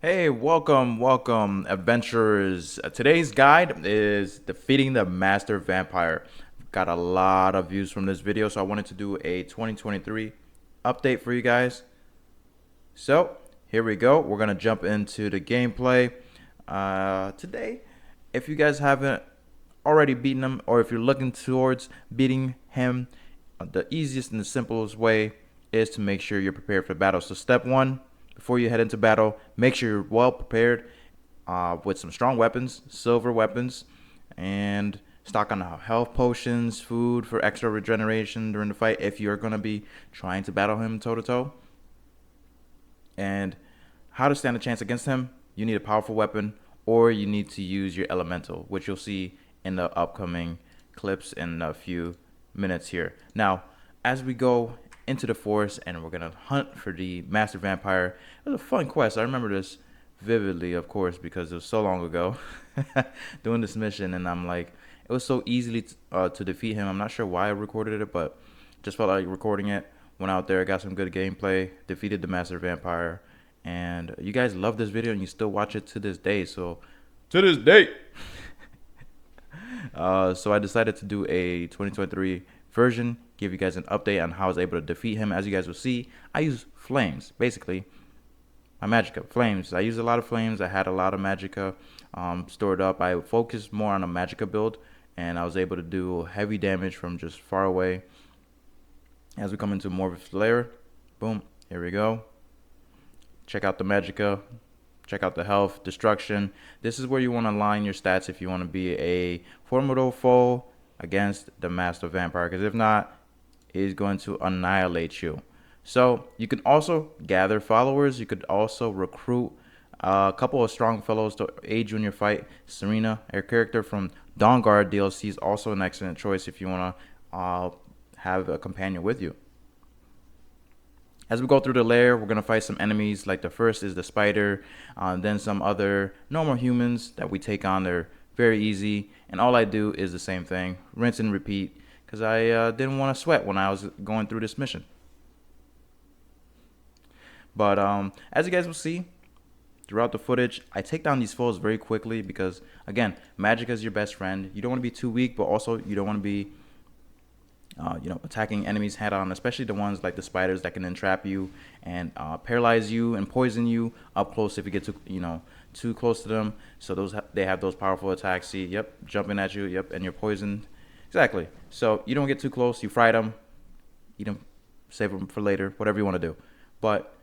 Hey, welcome, adventurers. Today's guide is defeating the Master Vampire. Got a lot of views from this video, so I wanted to do a 2023 update for you guys. So, here we go. We're going to jump into the gameplay today. If you guys haven't already beaten him, or if you're looking towards beating him, the easiest and the simplest way is to make sure you're prepared for battle. So, step one. Before you head into battle, make sure you're well prepared with some strong weapons, silver weapons, and stock on health potions, food for extra regeneration during the fight if you're going to be trying to battle him toe to toe. And how to stand a chance against him, you need a powerful weapon or you need to use your elemental, which you'll see in the upcoming clips in a few minutes here. Now, as we go into the forest and we're gonna hunt for the Master Vampire. It was a fun quest. I remember this vividly, of course, because it was so long ago doing this mission, and I'm like, it was so easily to defeat him. I'm not sure why I recorded it, but just felt like recording it. Went out there, got some good gameplay, defeated the Master Vampire, and you guys love this video and you still watch it to this day. So to this day. So I decided to do a 2023 version, give you guys an update on how I was able to defeat him. As you guys will see, I use flames, basically my magicka flames. I used a lot of flames. I had a lot of magicka stored up. I focused more on a magicka build, and I was able to do heavy damage from just far away. As we come into more of a lair, boom, here we go. Check out the magicka. Check out the health, destruction. This is where you want to align your stats if you want to be a formidable foe against the Master Vampire, because if not, he's going to annihilate you. So you can also gather followers. You could also recruit a couple of strong fellows to aid you in your fight. Serena, her character from Dawnguard DLC, is also an excellent choice if you want to have a companion with you. As we go through the lair, we're going to fight some enemies. Like the first is the spider, then some other normal humans that we take on. They're very easy, and all I do is the same thing, rinse and repeat, because I didn't want to sweat when I was going through this mission. But as you guys will see throughout the footage, I take down these foes very quickly because, again, magic is your best friend. You don't want to be too weak, but also you don't want to be attacking enemies head on, especially the ones like the spiders that can entrap you and paralyze you and poison you up close if you get too close to them. So they have those powerful attacks. See, yep, jumping at you, yep, and you're poisoned. Exactly. So you don't get too close. You fry them, eat them, save them for later, whatever you want to do. But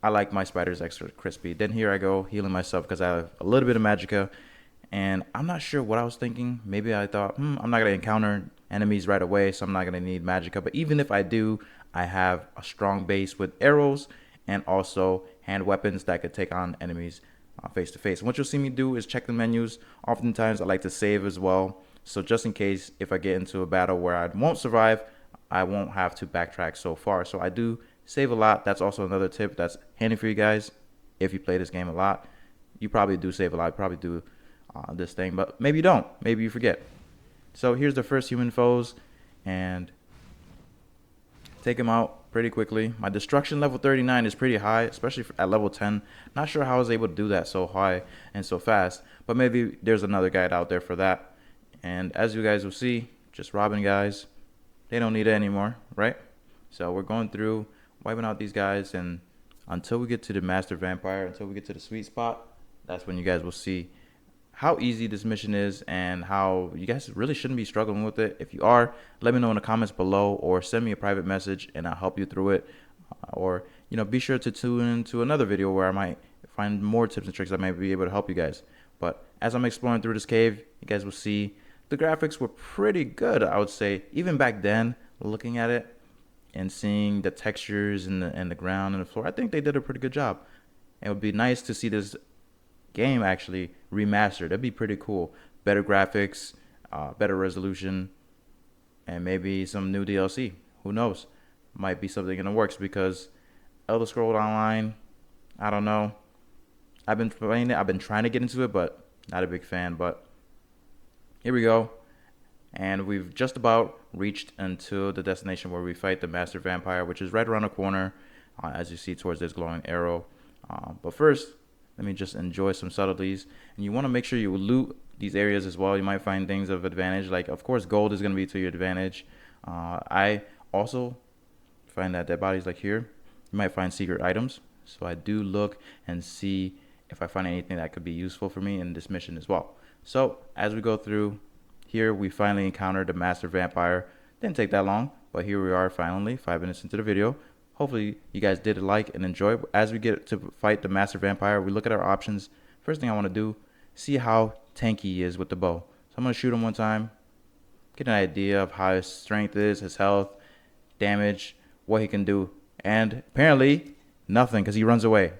I like my spiders extra crispy. Then here I go healing myself because I have a little bit of magicka. And I'm not sure what I was thinking. Maybe I thought, I'm not going to encounter enemies right away, so I'm not going to need magicka. But even if I do, I have a strong base with arrows and also hand weapons that could take on enemies face to face. And what you'll see me do is check the menus. Oftentimes, I like to save as well. So just in case if I get into a battle where I won't survive, I won't have to backtrack so far. So I do save a lot. That's also another tip that's handy for you guys. If you play this game a lot, you probably do save a lot. You probably do this thing, but maybe you don't. Maybe you forget. So here's the first human foes, and take him out pretty quickly. My destruction level 39 is pretty high, especially at level 10. Not sure how I was able to do that so high and so fast, but maybe there's another guide out there for that. And as you guys will see, just robbing guys. They don't need it anymore, right? So we're going through, wiping out these guys, and until we get to the Master Vampire, until we get to the sweet spot, that's when you guys will see how easy this mission is and how you guys really shouldn't be struggling with it. If you are, let me know in the comments below or send me a private message and I'll help you through it. Or be sure to tune into another video where I might find more tips and tricks that might be able to help you guys. But as I'm exploring through this cave, you guys will see the graphics were pretty good, I would say. Even back then, looking at it and seeing the textures and the ground and the floor, I think they did a pretty good job. It would be nice to see this game actually remastered. That'd be pretty cool. Better graphics, better resolution, and maybe some new DLC. Who knows? Might be something in the works because Elder Scrolls Online, I don't know. I've been playing it. I've been trying to get into it, but not a big fan. But here we go. And we've just about reached into the destination where we fight the Master Vampire, which is right around the corner, as you see towards this glowing arrow. But first, Let me just enjoy some subtleties. And you want to make sure you loot these areas as well. You might find things of advantage. Like, of course, gold is going to be to your advantage. I also find that dead bodies like here, you might find secret items. So I do look and see if I find anything that could be useful for me in this mission as well. So as we go through here, we finally encountered the master vampire. Didn't take that long, but here we are finally 5 minutes into the video. Hopefully you guys did like and enjoy. As we get to fight the master vampire, we look at our options. First thing I want to do, see how tanky he is with the bow. So I'm going to shoot him one time, get an idea of how his strength is, his health, damage, what he can do. And apparently nothing, because he runs away.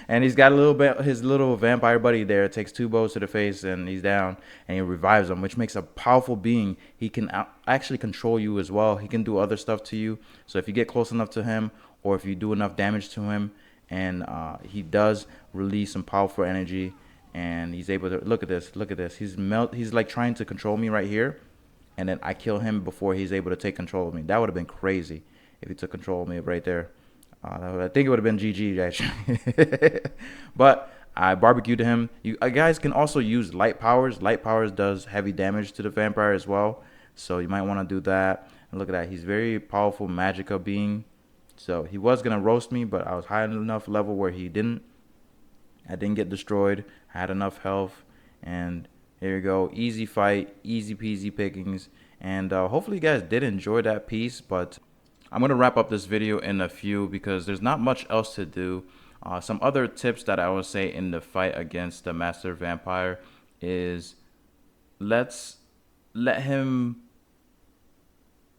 And he's got a little bit, his little vampire buddy there takes 2 bows to the face and he's down, and he revives him, which makes a powerful being. He can actually control you as well. He can do other stuff to you. So if you get close enough to him, or if you do enough damage to him, and he does release some powerful energy, and he's able to, look at this, he's like trying to control me right here, and then I kill him before he's able to take control of me. That would have been crazy if he took control of me right there. I think it would have been GG actually. But I barbecued him. You guys can also use light powers. Light powers does heavy damage to the vampire as well, so you might want to do that. And look at that, he's very powerful magicka being. So he was gonna roast me, but I was high enough level where I didn't get destroyed. I had enough health, and here you go. Easy fight, easy peasy pickings. And hopefully you guys did enjoy that piece. But I'm going to wrap up this video in a few, because there's not much else to do. Some other tips that I would say in the fight against the master vampire is, let him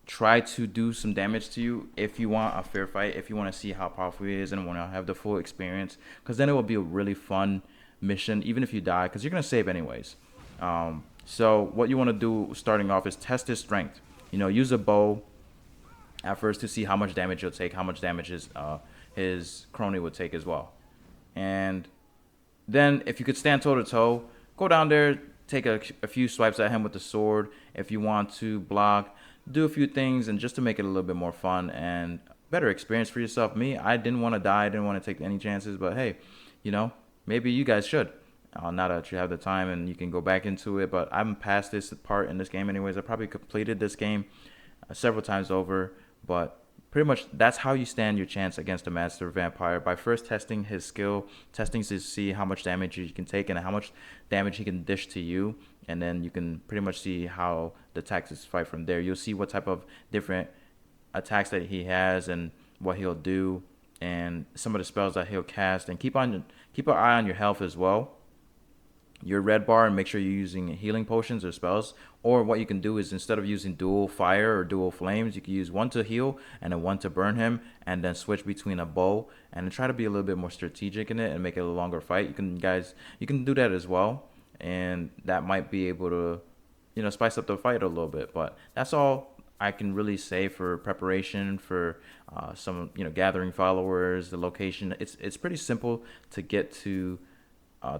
try to do some damage to you if you want a fair fight, if you want to see how powerful he is and want to have the full experience, because then it will be a really fun mission, even if you die, because you're going to save anyways. So what you want to do starting off is test his strength. Use a bow at first to see how much damage he'll take, how much damage his crony would take as well. And then if you could stand toe to toe, go down there, take a few swipes at him with the sword. If you want to block, do a few things, and just to make it a little bit more fun and better experience for yourself. Me, I didn't want to die, I didn't want to take any chances, but hey, maybe you guys should. Now that you have the time and you can go back into it. But I'm past this part in this game anyways. I probably completed this game several times over. But pretty much that's how you stand your chance against a master vampire, by first testing his skill, testing to see how much damage he can take and how much damage he can dish to you. And then you can pretty much see how the tactics fight from there. You'll see what type of different attacks that he has and what he'll do, and some of the spells that he'll cast. And keep an eye on your health as well, your red bar, and make sure you're using healing potions or spells. Or what you can do is, instead of using dual fire or dual flames, you can use one to heal and then one to burn him, and then switch between a bow, and then try to be a little bit more strategic in it and make it a longer fight. You can do that as well, and that might be able to spice up the fight a little bit. But that's all I can really say for preparation for some gathering followers, the location. It's pretty simple to get to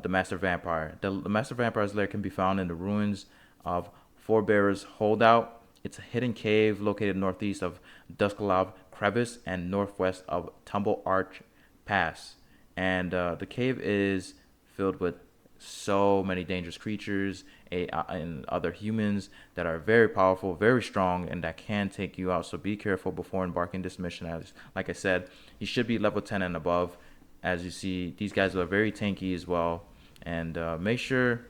the Master Vampire. The Master Vampire's lair can be found in the ruins of Forebearer's Holdout. It's a hidden cave located northeast of Duskalov Crevice and northwest of Tumble Arch Pass. And the cave is filled with so many dangerous creatures and other humans that are very powerful, very strong, and that can take you out. So be careful before embarking this mission. Like I said, you should be level 10 and above. As you see, these guys are very tanky as well. And make sure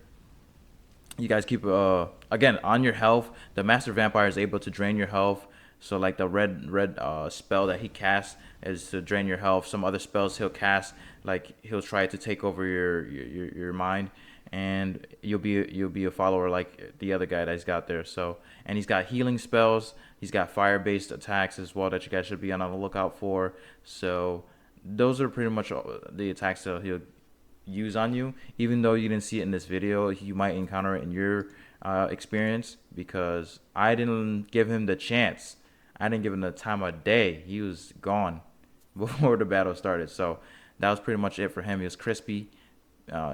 you guys keep, again, on your health. The Master Vampire is able to drain your health. So like the red spell that he casts is to drain your health. Some other spells he'll cast, like he'll try to take over your mind, and you'll be a follower like the other guy that he's got there. So, and he's got healing spells. He's got fire-based attacks as well that you guys should be on the lookout for. So those are pretty much the attacks that he'll use on you. Even though you didn't see it in this video, you might encounter it in your experience, because I didn't give him the chance. I didn't give him the time of day. He was gone before the battle started. So that was pretty much it for him. He was crispy,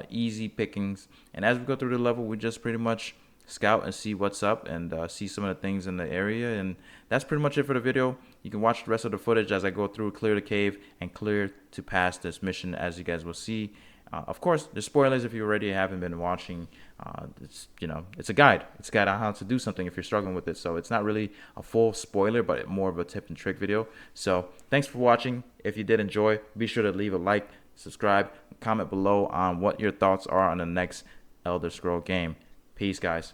easy pickings. And as we go through the level, we just pretty much scout and see what's up and see some of the things in the area. And that's pretty much it for the video. You can watch the rest of the footage as I go through, clear the cave, and clear to pass this mission, as you guys will see. Of course, there's spoilers if you already haven't been watching. It's, you know, it's a guide. It's a guide on how to do something if you're struggling with it. So it's not really a full spoiler, but more of a tip and trick video. So thanks for watching. If you did enjoy, be sure to leave a like, subscribe, comment below on what your thoughts are on the next Elder Scroll game. Peace, guys.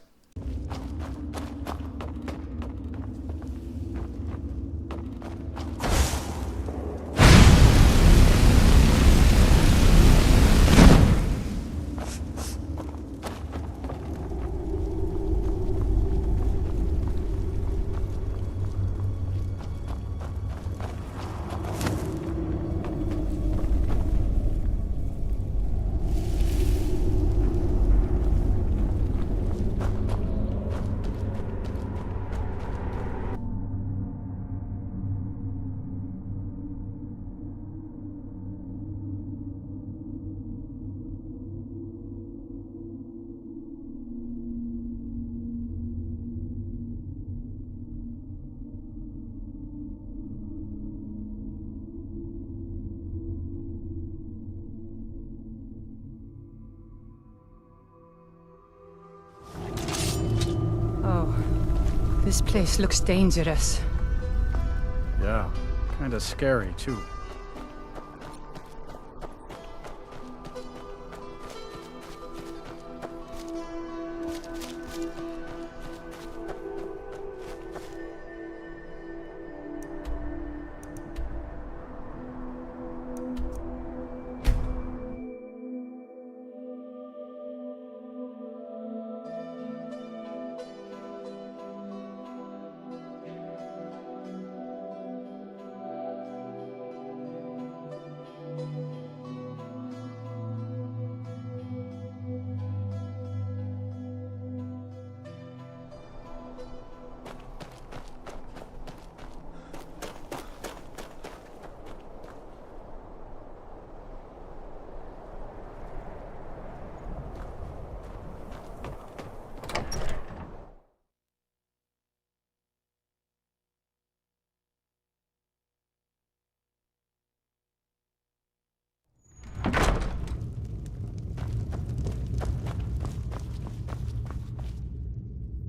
This place looks dangerous. Yeah, kinda scary too.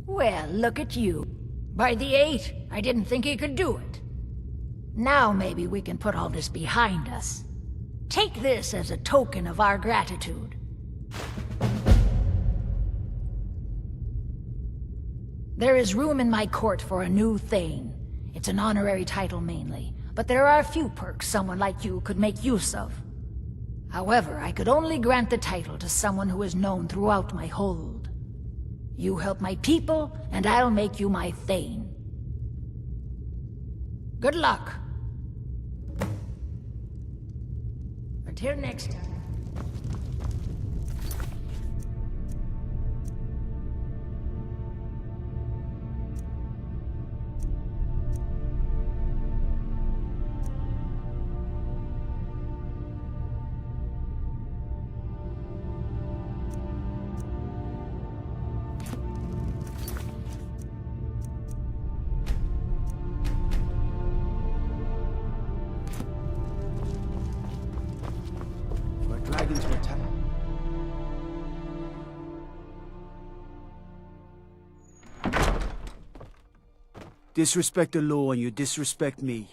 Well, look at you. By the 8, I didn't think he could do it. Now maybe we can put all this behind us. Take this as a token of our gratitude. There is room in my court for a new Thane. It's an honorary title mainly, but there are a few perks someone like you could make use of. However, I could only grant the title to someone who is known throughout my hold. You help my people, and I'll make you my Thane. Good luck. Until next time. Dragons will attack. Disrespect the law and you disrespect me.